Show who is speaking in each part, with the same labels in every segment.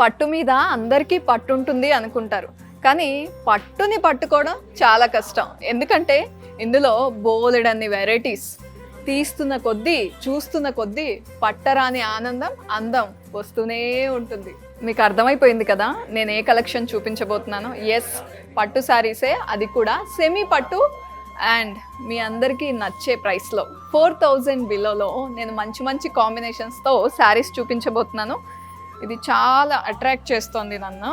Speaker 1: పట్టు మీద అందరికీ పట్టు ఉంటుంది అనుకుంటారు, కానీ పట్టుని పట్టుకోవడం చాలా కష్టం. ఎందుకంటే ఇందులో బోలెడన్ని వెరైటీస్, తీస్తున్న కొద్దీ చూస్తున్న కొద్దీ పట్టరాని ఆనందం అందం వస్తూనే ఉంటుంది. మీకు అర్థమైపోయింది కదా నేను ఏ కలెక్షన్ చూపించబోతున్నాను. ఎస్, పట్టు శారీసే, అది కూడా సెమీ పట్టు అండ్ మీ అందరికీ నచ్చే ప్రైస్లో 4000 బిలోలో నేను మంచి మంచి కాంబినేషన్స్తో శారీస్ చూపించబోతున్నాను. ఇది చాలా అట్రాక్ట్ చేస్తోంది నన్ను.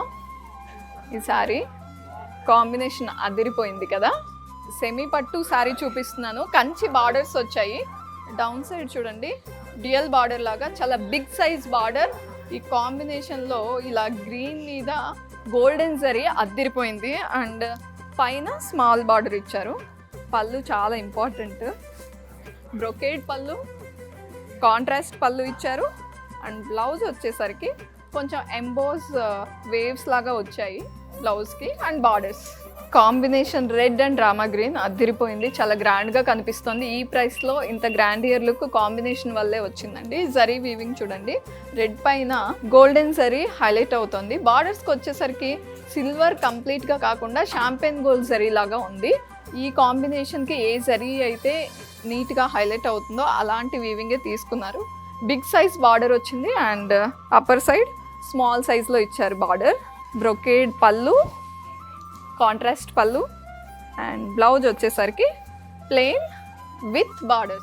Speaker 1: ఈ శారీ కాంబినేషన్ అదిరిపోయింది కదా. సెమీ పట్టు శారీ చూపిస్తున్నాను. కంచి బార్డర్స్ వచ్చాయి. డౌన్ సైడ్ చూడండి, డ్యూయల్ బార్డర్ లాగా చాలా బిగ్ సైజ్ బార్డర్. ఈ కాంబినేషన్లో ఇలా గ్రీన్ మీద గోల్డెన్ జరీ అదిరిపోయింది. అండ్ పైన స్మాల్ బార్డర్ ఇచ్చారు. పళ్ళు చాలా ఇంపార్టెంట్, బ్రొకేడ్ పళ్ళు, కాంట్రాస్ట్ పళ్ళు ఇచ్చారు. అండ్ బ్లౌజ్ వచ్చేసరికి కొంచెం ఎంబోస్ వేవ్స్ లాగా వచ్చాయి బ్లౌజ్కి. And borders combination red and Rama green అదిరిపోయింది. చాలా గ్రాండ్గా కనిపిస్తుంది. ఈ ప్రైస్లో ఇంత గ్రాండియర్ లుక్ కాంబినేషన్ వల్లే వచ్చిందండి. జరీ వీవింగ్ చూడండి, రెడ్ పైన గోల్డెన్ జరీ హైలైట్ అవుతుంది. బార్డర్స్కి వచ్చేసరికి సిల్వర్ కంప్లీట్గా కాకుండా షాంపెన్ గోల్డ్ జరీ లాగా ఉంది. ఈ కాంబినేషన్కి ఏ జరీ అయితే నీట్గా హైలైట్ అవుతుందో అలాంటి వీవింగే తీసుకున్నారు. బిగ్ సైజ్ బార్డర్ వచ్చింది అండ్ అప్పర్ సైడ్ స్మాల్ సైజ్లో ఇచ్చారు బార్డర్. బ్రొకేడ్ పళ్ళు, కాంట్రాస్ట్ పళ్ళు అండ్ బ్లౌజ్ వచ్చేసరికి ప్లెయిన్ విత్ బార్డర్స్.